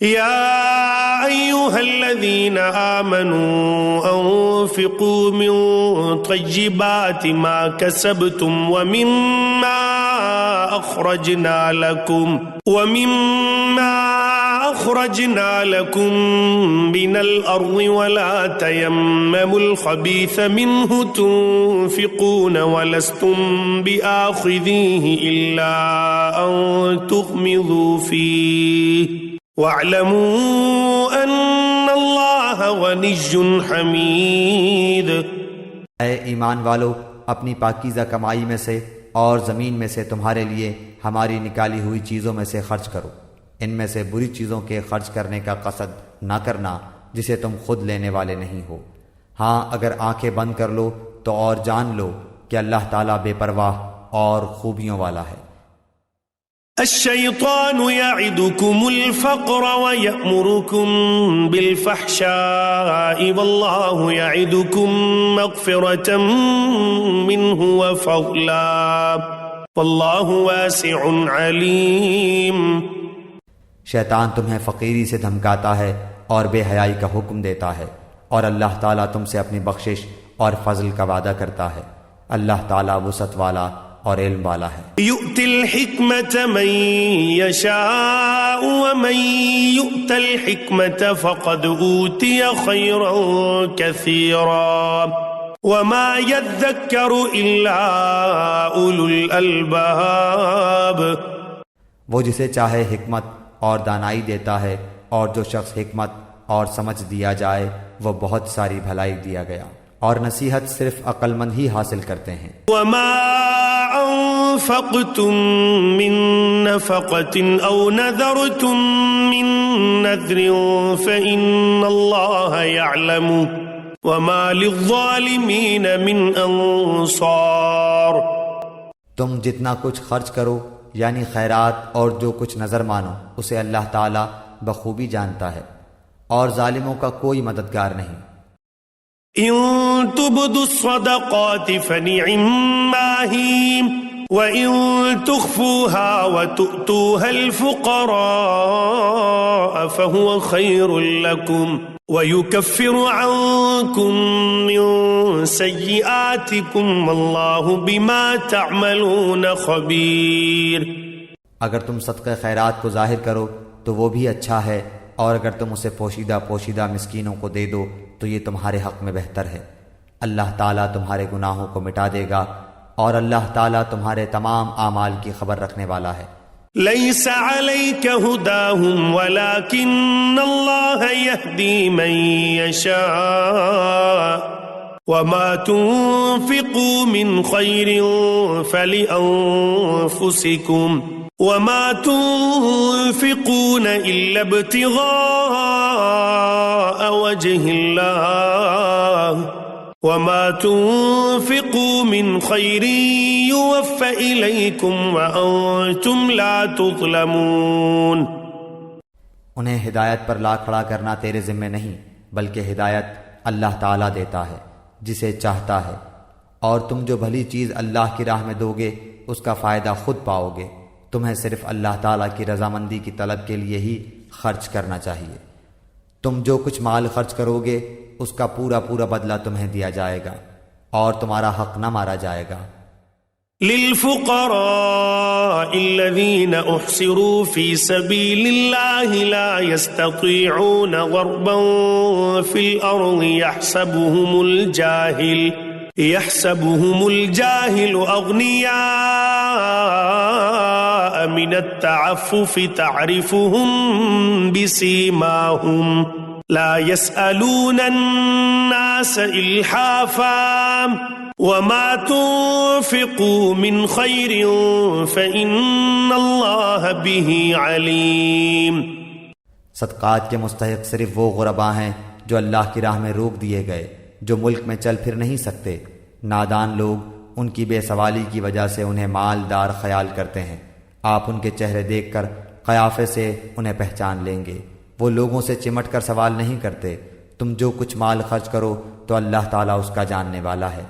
يا أيها الذين آمنوا أنفقوا من طيبات ما كسبتم ومما أخرجنا لكم من الأرض ولا تيمموا الخبيث منه تنفقون ولستم بآخذيه إلا أن تغمضوا فيه وَاعْلَمُوا أَنَّ اللَّهَ غَنِيٌّ حَمِيدٌ۔ اے ایمان والو، اپنی پاکیزہ کمائی میں سے اور زمین میں سے تمہارے لیے ہماری نکالی ہوئی چیزوں میں سے خرچ کرو، ان میں سے بری چیزوں کے خرچ کرنے کا قصد نہ کرنا جسے تم خود لینے والے نہیں ہو۔ ہاں اگر آنکھیں بند کر لو تو اور جان لو کہ اللہ تعالیٰ بے پرواہ اور خوبیوں والا ہے۔ الشیطان یعدکم الفقر ویأمرکم بالفحشاء واللہ یعدکم مغفرة منہ وفضلا واللہ واسع علیم۔ شیطان تمہیں فقیری سے دھمکاتا ہے اور بے حیائی کا حکم دیتا ہے، اور اللہ تعالیٰ تم سے اپنی بخشش اور فضل کا وعدہ کرتا ہے۔ اللہ تعالیٰ وسعت والا اور علم والا ہے۔ یؤتی الحکمت من یشاء ومن یؤت الحکمت فقد اوتی خیرا کثیرا وما یذکر الا اولو الالباب۔ وہ جسے چاہے حکمت اور دانائی دیتا ہے، اور جو شخص حکمت اور سمجھ دیا جائے وہ بہت ساری بھلائی دیا گیا، اور نصیحت صرف عقل مند ہی حاصل کرتے ہیں۔ وما انفقتم من نفقة او نذرتم من نذر فإن اللہ يعلم وما للظالمین من انصار۔ تم جتنا کچھ خرچ کرو یعنی خیرات اور جو کچھ نظر مانو اسے اللہ تعالیٰ بخوبی جانتا ہے، اور ظالموں کا کوئی مددگار نہیں۔ ان تبدوا الصدقات فنعما هي وان تخفوها وتؤتوها الفقراء فهو خير لكم ويكفر عنكم من سيئاتكم والله بما تعملون خبير۔ اگر تم صدقہ خیرات کو ظاہر کرو تو وہ بھی اچھا ہے، اور اگر تم اسے پوشیدہ پوشیدہ مسکینوں کو دے دو تو یہ تمہارے حق میں بہتر ہے۔ اللہ تعالیٰ تمہارے گناہوں کو مٹا دے گا، اور اللہ تعالیٰ تمہارے تمام اعمال کی خبر رکھنے والا ہے۔ لیس علیک ھداھم ولکن اللہ یہدی من یشاء وما تنفقوا من خیر فلانفسکم وما تنفقون الا ابتغاء وجه اللہ وما تنفقوا من خیر یوفى الیکم وانتم لا تظلمون۔ انہیں ہدایت پر لا کھڑا کرنا تیرے ذمہ نہیں، بلکہ ہدایت اللہ تعالیٰ دیتا ہے جسے چاہتا ہے، اور تم جو بھلی چیز اللہ کی راہ میں دو گے اس کا فائدہ خود پاؤ گے۔ تمہیں صرف اللہ تعالیٰ کی رضامندی کی طلب کے لیے ہی خرچ کرنا چاہیے۔ تم جو کچھ مال خرچ کرو گے اس کا پورا پورا بدلہ تمہیں دیا جائے گا، اور تمہارا حق نہ مارا جائے گا۔ للفقراء الذين احصروا في سبيل الله لا يستطيعون ضربا في الارض يحسبهم الجاهل اغنياء من التعفف تعرفهم بسيماهم لا يسألون الناس الحافا وما تنفقوا من خير فإن الله به عليم۔ صدقات کے مستحق صرف وہ غرباء ہیں جو اللہ کی راہ میں روک دیے گئے، جو ملک میں چل پھر نہیں سکتے۔ نادان لوگ ان کی بے سوالی کی وجہ سے انہیں مالدار خیال کرتے ہیں۔ آپ ان کے چہرے دیکھ کر قیافے سے انہیں پہچان لیں گے۔ وہ لوگوں سے چمٹ کر سوال نہیں کرتے۔ تم جو کچھ مال خرچ کرو تو اللہ تعالیٰ اس کا جاننے والا ہے۔